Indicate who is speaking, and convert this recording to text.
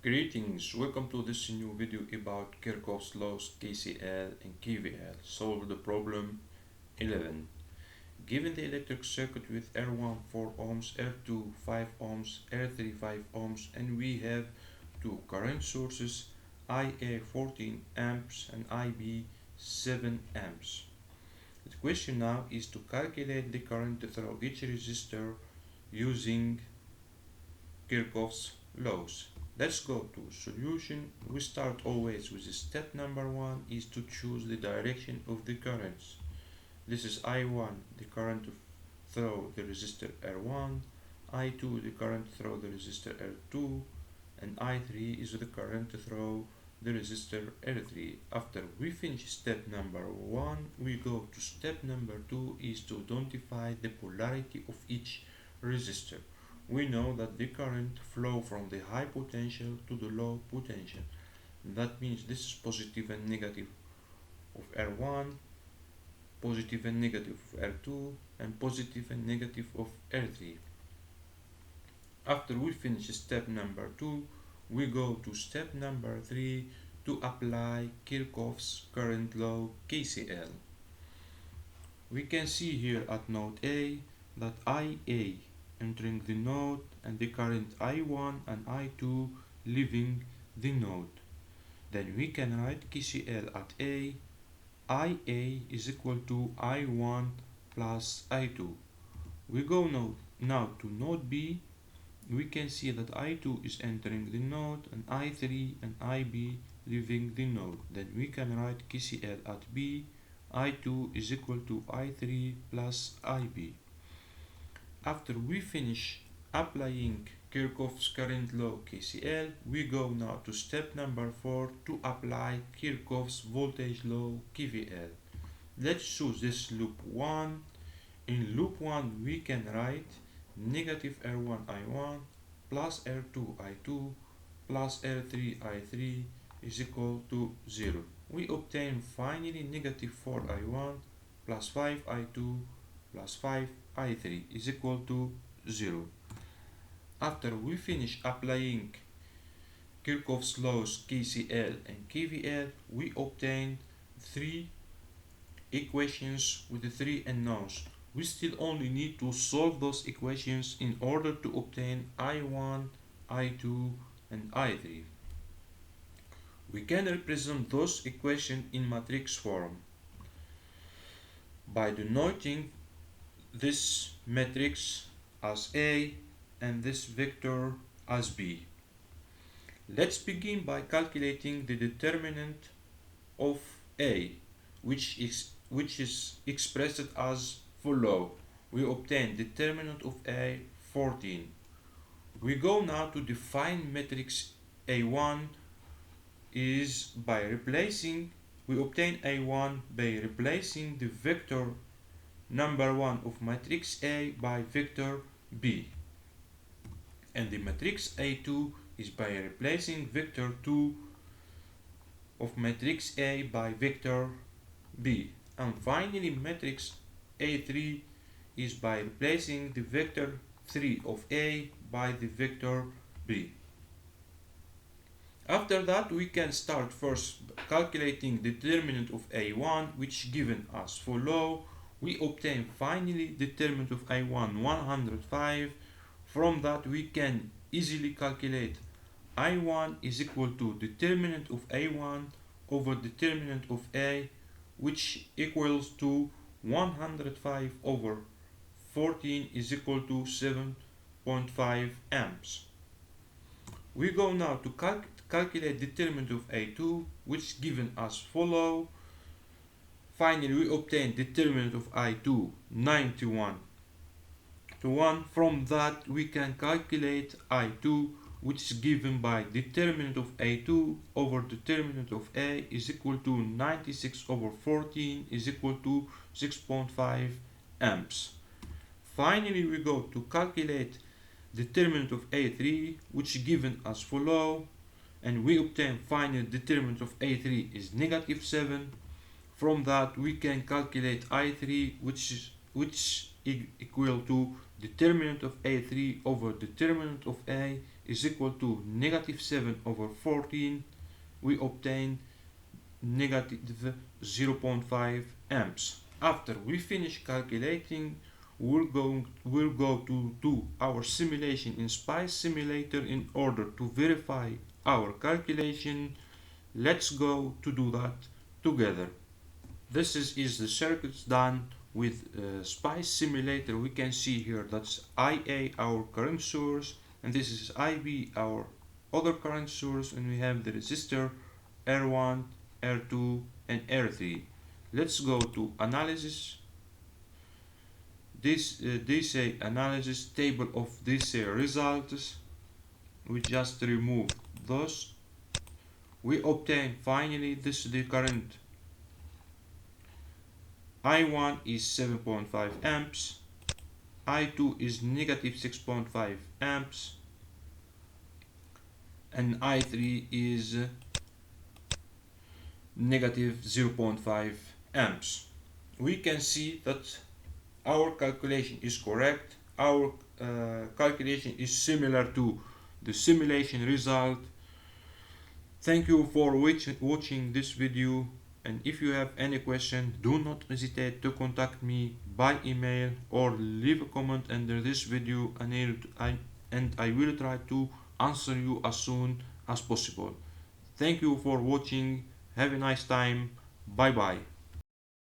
Speaker 1: Greetings, welcome to this new video about Kirchhoff's laws KCL and KVL. Solve the problem 11. Given the electric circuit with R1 4 ohms, R2 5 ohms, R3 5 ohms, and we have two current sources IA 14 amps and IB 7 amps. The question now is to calculate the current through each resistor using Kirchhoff's laws. Let's go to solution. We start always with step number 1 is to choose the direction of the currents. This is I1, the current through the resistor R1, I2, the current through the resistor R2, and I3 is the current through the resistor R3. After we finish step number 1, we go to step number 2 is to identify the polarity of each resistor. We know that the current flow from the high potential to the low potential. That means this is positive and negative of R1, positive and negative of R2, and positive and negative of R3. After we finish step number 2, we go to step number 3 to apply Kirchhoff's current law KCL. We can see here at node A that IA entering the node and the current I1 and I2 leaving the node. Then we can write KCL at A. IA is equal to I1 plus I2. We go now to node B. We can see that I2 is entering the node and I3 and IB leaving the node. Then we can write KCL at B. I2 is equal to I3 plus IB. After we finish applying Kirchhoff's current law KCL, we go now to step number 4 to apply Kirchhoff's voltage law KVL. Let's choose this loop 1. In loop 1 we can write negative R1 I1 plus R2 I2 plus R3 I3 is equal to 0. We obtain finally negative 4 I1 plus 5 I2 plus 5 I3 is equal to 0. After we finish applying Kirchhoff's laws KCL and KVL, we obtain three equations with the three unknowns. We still only need to solve those equations in order to obtain I1, I2, and I3. We can represent those equations in matrix form by denoting this matrix as A and this vector as B. Let's begin by calculating the determinant of A, which is expressed as follow. We obtain determinant of A 14. We go now to define matrix A1 is by replacing, we obtain A1 by replacing the vector number 1 of matrix A by vector B, and the matrix A2 is by replacing vector 2 of matrix A by vector B, and finally matrix A3 is by replacing the vector 3 of A by the vector B. After that we can start first calculating determinant of A1, which given as follow. We obtain finally determinant of I1 105. From that we can easily calculate I1 is equal to determinant of A1 over determinant of A, which equals to 105 over 14 is equal to 7.5 amps. We go now to calculate determinant of A2, which given as follow. Finally we obtain determinant of I2 91 to 1. From that we can calculate I2, which is given by determinant of A2 over determinant of A is equal to 96 over 14 is equal to 6.5 amps. Finally we go to calculate determinant of A3, which is given as follow, and we obtain final determinant of A3 is negative 7. From that we can calculate I3, which is equal to determinant of A3 over determinant of A is equal to negative 7 over 14, we obtain negative 0.5 amps. After we finish calculating, we'll go to do our simulation in Spice Simulator in order to verify our calculation. Let's go to do that together. This is the circuits done with Spice Simulator. We can see here that's IA, our current source, and this is IB, our other current source, and we have the resistor R1, R2, and R3. Let's go to analysis. This DC analysis table of DC results. We just remove those. We obtain finally this the current. I1 is 7.5 amps, I2 is negative 6.5 amps, and I3 is negative 0.5 amps. We can see that our calculation is correct. Our calculation is similar to the simulation result. Thank you for watching this video, and if you have any question, do not hesitate to contact me by email or leave a comment under this video, and I will try to answer you as soon as possible. Thank you for watching. Have a nice time. Bye bye.